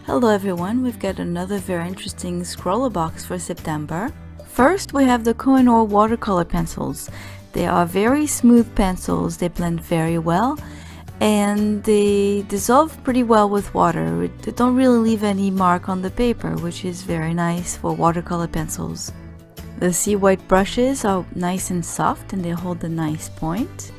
Hello everyone, we've got another very interesting Scrawlrbox for September. First we have the Koh-I-Noor watercolor pencils. They are very smooth pencils, they blend very well and they dissolve pretty well with water. They don't really leave any mark on the paper, which is very nice for watercolor pencils. The Seawhite brushes are nice and soft and they hold a nice point.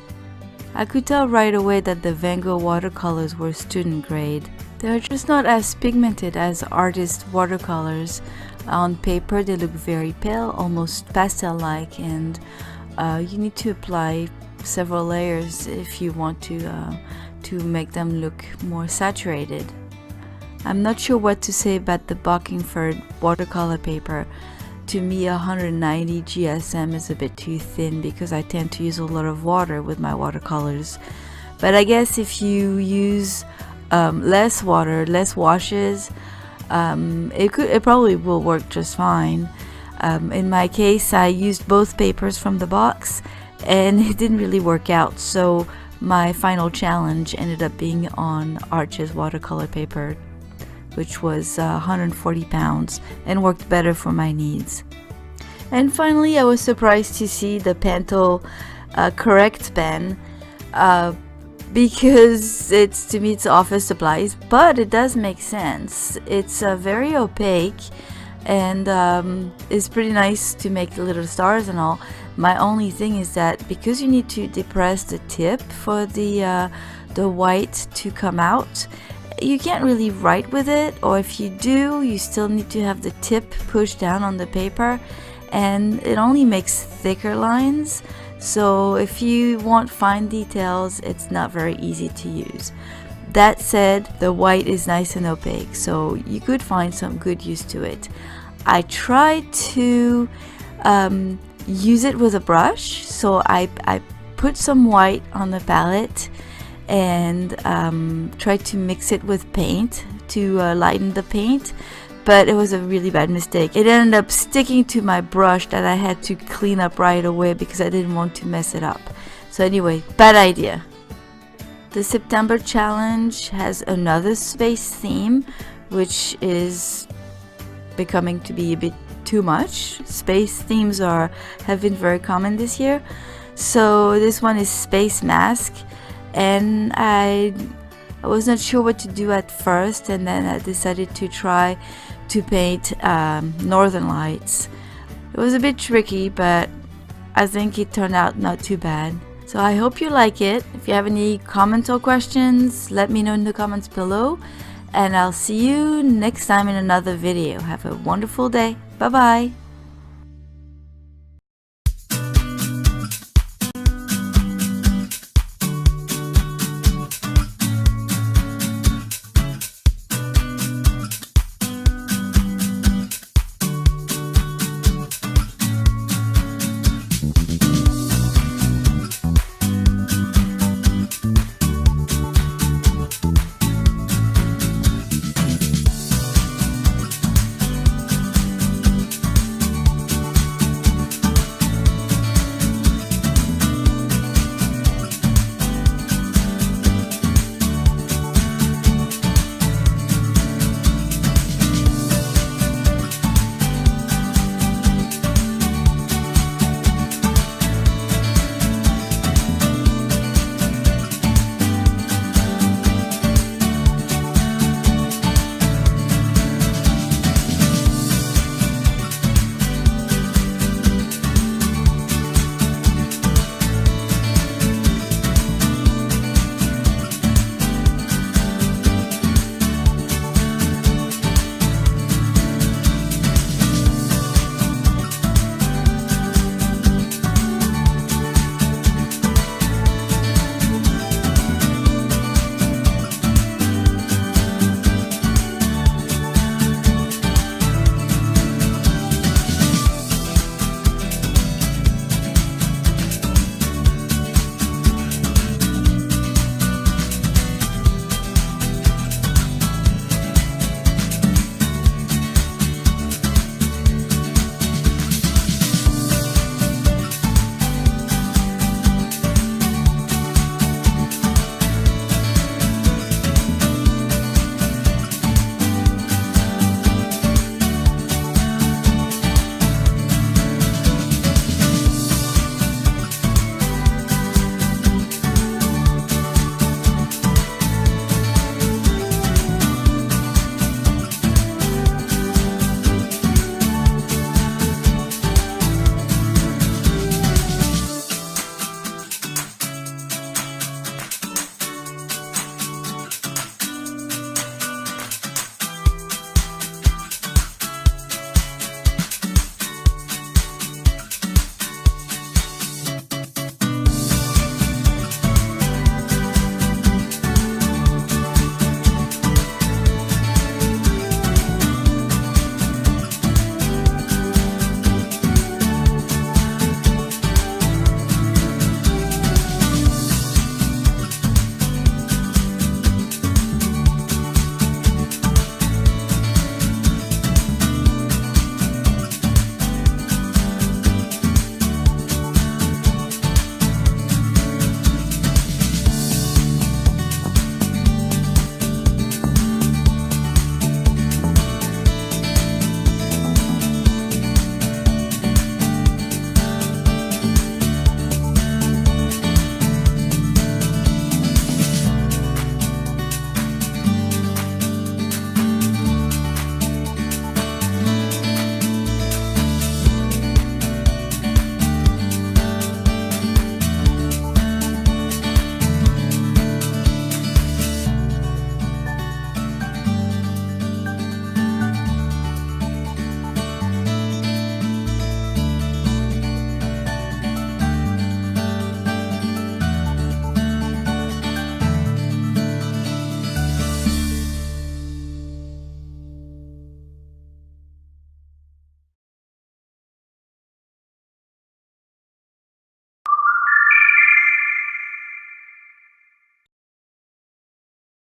I could tell right away that the Van Gogh watercolors were student grade. They're just not as pigmented as artist watercolors. On paper they look very pale, almost pastel-like, and you need to apply several layers if you want to make them look more saturated. I'm not sure what to say about the Bockingford watercolor paper. To me 190 GSM is a bit too thin because I tend to use a lot of water with my watercolors. But I guess if you use less water, less washes, it probably will work just fine. In my case I used both papers from the box and it didn't really work out, so my final challenge ended up being on Arch's watercolor paper, which was 140 pounds and worked better for my needs. And finally I was surprised to see the Pentel Correct pen, because to me it's office supplies, but it does make sense. It's very opaque and it's pretty nice to make little stars and all. My only thing is that because you need to depress the tip for the white to come out, you can't really write with it, or if you do, you still need to have the tip pushed down on the paper and it only makes thicker lines. So if you want fine details, it's not very easy to use. That said, the white is nice and opaque, so you could find some good use to it. I tried to use it with a brush, so I put some white on the palette and tried to mix it with paint to lighten the paint. But it was a really bad mistake. It ended up sticking to my brush that I had to clean up right away because I didn't want to mess it up. So anyway, bad idea. The September challenge has another space theme, which is becoming to be a bit too much. Space themes have been very common this year. So this one is Space Mask, and I was not sure what to do at first, and then I decided to try to paint Northern Lights. It was a bit tricky, but I think it turned out not too bad. So I hope you like it. If you have any comments or questions, let me know in the comments below, and I'll see you next time in another video. Have a wonderful day. Bye bye.